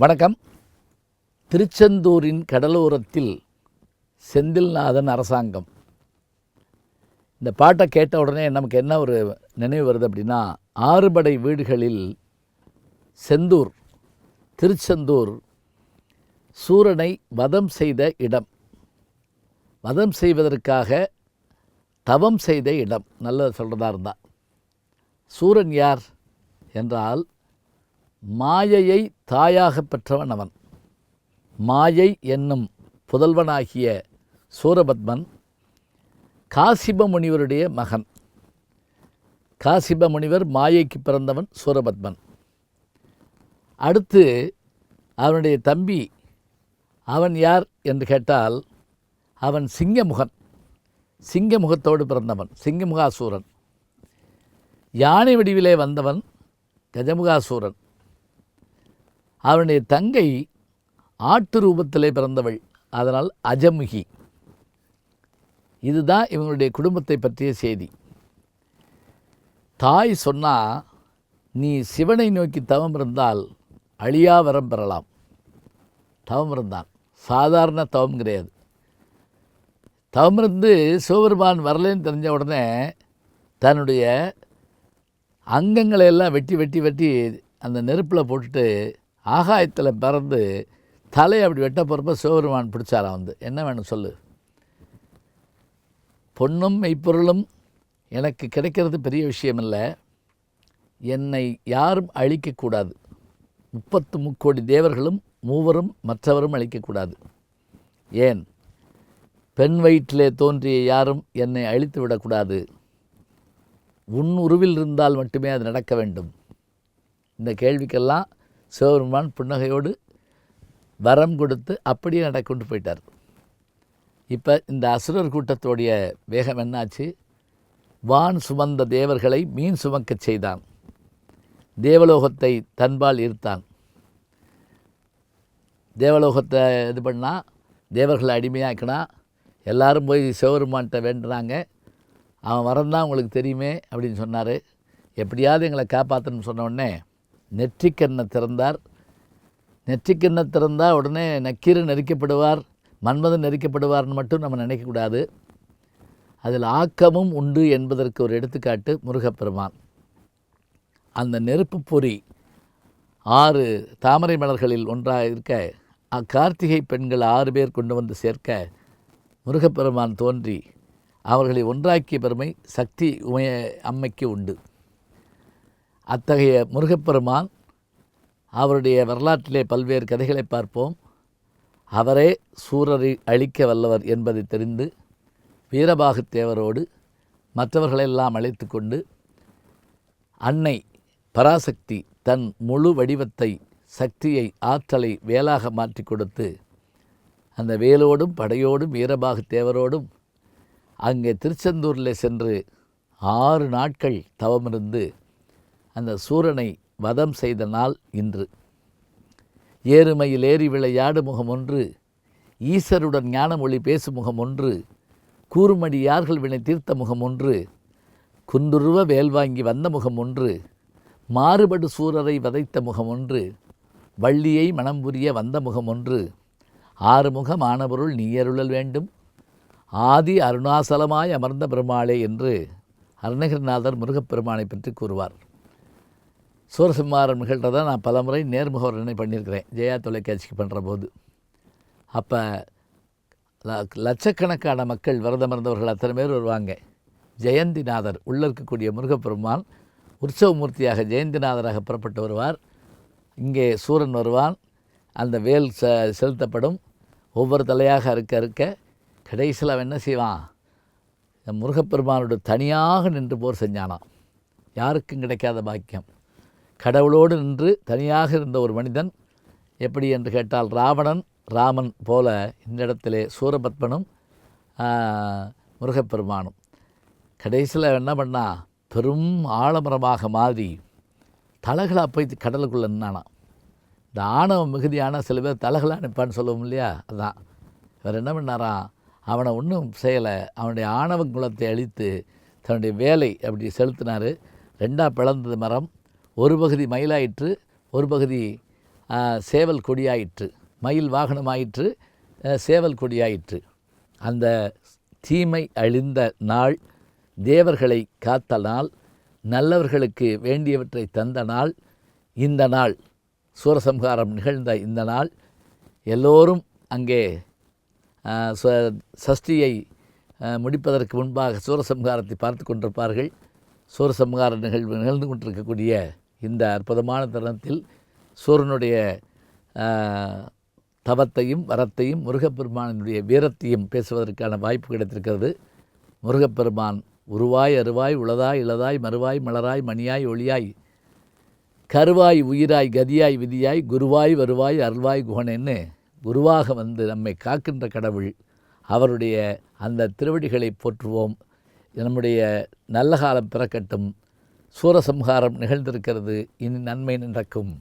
வணக்கம். திருச்செந்தூரின் கடலோரத்தில் செந்தில்நாதன் அரசாங்கம். இந்த பாட்டை கேட்ட உடனே நமக்கு என்ன ஒரு நினைவு வருது அப்படின்னா, ஆறுபடை வீடுகளில் செந்தூர், திருச்செந்தூர் சூரனை வதம் செய்த இடம், வதம் செய்வதற்காக தவம் செய்த இடம். நல்லது சொல்கிறதா இருந்தால், சூரன் யார் என்றால் மாயையை தாயாக பெற்றவன் அவன். மாயை என்னும் புதல்வனாகிய சூரபத்மன் காசிப முனிவருடைய மகன். காசிப முனிவர் மாயைக்கு பிறந்தவன் சூரபத்மன். அடுத்து அவனுடைய தம்பி, அவன் யார் என்று கேட்டால் அவன் சிங்கமுகன். சிங்கமுகத்தோடு பிறந்தவன் சிங்கமுகாசூரன். யானை வடிவிலே வந்தவன் கஜமுகாசூரன். அவனுடைய தங்கை ஆட்டு ரூபத்திலே பிறந்தவள், அதனால் அஜமுகி. இதுதான் இவங்களுடைய குடும்பத்தை பற்றிய செய்தி. தாய் சொன்னால், நீ சிவனை நோக்கி தவம் இருந்தால் அழியா வரம் பெறலாம். தவம் இருந்தான், சாதாரண தவம் கிடையாது. தவம் இருந்து சிவபெருமான் வரலன்னு தெரிஞ்ச உடனே தன்னுடைய அங்கங்களை எல்லாம் வெட்டி வெட்டி வெட்டி அந்த நெருப்பில் போட்டுட்டு ஆகாயத்தில் பறந்து தலையை அப்படி வெட்ட போகிறப்ப சிவபெருமான் பிடிச்சாராம். என்ன வேணும் சொல்லு, பொன்னும் மெய்ப்பொருளும் எனக்கு கிடைக்கிறது பெரிய விஷயம் இல்லை, என்னை யாரும் அழிக்கக்கூடாது, 33 கோடி தேவர்களும் மூவரும் மற்றவரும் அழிக்கக்கூடாது. ஏன், பெண் வயிற்றிலே தோன்றிய யாரும் என்னை அழித்து விடக்கூடாது, உன் உருவில் இருந்தால் மட்டுமே அது நடக்க வேண்டும். இந்த கேள்விக்கெல்லாம் சிவபெருமான் புன்னகையோடு வரம் கொடுத்து அப்படியே நடக்கொண்டு போயிட்டார். இப்போ இந்த அசுரர் கூட்டத்தோடைய வேகம் என்னாச்சு? வான் சுமந்த தேவர்களை மீன் சுமக்கச் செய்தான், தேவலோகத்தை தன்பால் ஈர்த்தான். தேவலோகத்தை இது பண்ணால், தேவர்களை அடிமையாக்கினா, எல்லாரும் போய் சிவபெருமான்கிட்ட வேண்டுறாங்க. அவன் வரந்தான் உங்களுக்கு தெரியுமே அப்படின்னு சொன்னார். எப்படியாவது எங்களை காப்பாற்றணும்னு சொன்ன உடனே நெற்றிக்கண்ணை திறந்தார். நெற்றிக்கண்ணை திறந்தால் உடனே நக்கீரன் நெரிக்கப்படுவார், மன்மதன் நெரிக்கப்படுவார்னு மட்டும் நம்ம நினைக்கக்கூடாது. அதில் ஆக்கமும் உண்டு என்பதற்கு ஒரு எடுத்துக்காட்டு முருகப்பெருமான். அந்த நெருப்பு பொறி 6 தாமரை மலர்களில் ஒன்றாக இருக்க, கார்த்திகை பெண்கள் 6 பேர் கொண்டு வந்து சேர்க்க முருகப்பெருமான் தோன்றி அவர்களை ஒன்றாக்கிய பெருமை சக்தி உமைய அம்மைக்கு உண்டு. அத்தகைய முருகப்பெருமான் அவருடைய வரலாற்றிலே பல்வேறு கதைகளை பார்ப்போம். அவரே சூரரை அழிக்க வல்லவர் என்பதை தெரிந்து வீரபாகுத்தேவரோடு மற்றவர்களெல்லாம் அழைத்து கொண்டு அன்னை பராசக்தி தன் முழு வடிவத்தை, சக்தியை, ஆற்றலை வேலாக மாற்றி கொடுத்து அந்த வேலோடும் படையோடும் வீரபாகுத்தேவரோடும் அங்கே திருச்செந்தூரில் சென்று 6 நாட்கள் தவமிருந்து அந்த சூரனை வதம் செய்த நாள் இன்று. ஏறுமையில் ஏறி விளையாடு முகம் ஒன்று, ஈசருடன் ஞான மொழி பேசும் முகம் ஒன்று, கூறுமடி யார்கள் வினை தீர்த்த முகம் ஒன்று, குன்றுருவ வேல் வாங்கி வந்த முகம் ஒன்று, மாறுபடு சூரரை வதைத்த முகம் ஒன்று, வள்ளியை மனம் புரிய வந்த முகம் ஒன்று, 6 முகம் ஆனபொருள் நீயருளல் வேண்டும், ஆதி அருணாசலமாய் அமர்ந்த பெருமாளே என்று அருணகிரிநாதர் முருகப்பெருமானை பற்றி கூறுவார். சூரசம்ஹாரம் நிகழ்கிறத நான் பலமுறை நேர்முக வர்ணனை பண்ணியிருக்கிறேன், ஜெயா தொலைக்காட்சிக்கு பண்ணுற போது. அப்போ லட்சக்கணக்கான மக்கள் விரதம் இருந்தவர்கள் அத்தனை பேர் வருவாங்க. ஜெயந்திநாதர் உள்ளே இருக்கக்கூடிய முருகப்பெருமான் உற்சவமூர்த்தியாக ஜெயந்திநாதராக புறப்பட்டு வருவார். இங்கே சூரன் வருவான், அந்த வேல் செலுத்தப்படும். ஒவ்வொரு தலையாக அறுக்க அறுக்க கடைசியில் அவன் என்ன செய்வான், முருகப்பெருமானோட தனியாக நின்று போர் செஞ்சானான். யாருக்கும் கிடைக்காத பாக்கியம். கடவுளோடு நின்று தனியாக இருந்த ஒரு மனிதன் எப்படி என்று கேட்டால் ராவணன் ராமன் போல இந்த இடத்திலே சூரபத்மனும் முருகப்பெருமானும். கடைசியில் என்ன பண்ணா, பெரும் ஆலமரமாக மாறி தலகளாக போய் கடலுக்குள்ளே நின்னானான். இந்த ஆணவம் மிகுதியான சில பேர் தலகளாக நிற்பான்னு சொல்லுவோம் இல்லையா, அதுதான். இவர் என்ன பண்ணாராம், அவனை ஒன்றும் செய்யலை, அவனுடைய ஆணவ குலத்தை அழித்து தன்னுடைய வேலை அப்படி செலுத்தினார். 2ஆக பிளந்தது மரம். ஒரு பகுதி மயிலாயிற்று, ஒரு பகுதி சேவல் கொடியாயிற்று, மயில் வாகனமாயிற்று, சேவல் கொடியாயிற்று. அந்த தீமை அழிந்த நாள், தேவர்களை காத்த நாள், நல்லவர்களுக்கு வேண்டியவற்றை தந்த நாள் இந்த நாள். சூரசம்ஹாரம் நிகழ்ந்த இந்த நாள் எல்லோரும் அங்கே சஷ்டியை முடிப்பதற்கு முன்பாக சூரசம்ஹாரத்தை பார்த்து கொண்டிருப்பார்கள். சூரசம்ஹார நிகழ்வு நிகழ்ந்து கொண்டிருக்கக்கூடிய இந்த அற்புதமான தருணத்தில் சூரனுடைய தவத்தையும் வரத்தையும் முருகப்பெருமானுடைய வீரத்தையும் பேசுவதற்கான வாய்ப்பு கிடைத்திருக்கிறது. முருகப்பெருமான் உருவாய் அருவாய் உளதாய் இளதாய் மறுவாய் மலராய் மணியாய் ஒளியாய் கருவாய் உயிராய் கதியாய் விதியாய் குருவாய் வருவாய் அருள்வாய் குகனென்னு குருவாக வந்து நம்மை காக்கின்ற கடவுள். அவருடைய அந்த திருவடிகளை போற்றுவோம். நம்முடைய நல்ல காலம் பிறக்கட்டும். சூரசம்ஹாரம் நிகழ்ந்திருக்கிறது. இனி நன்மை நடக்கும்.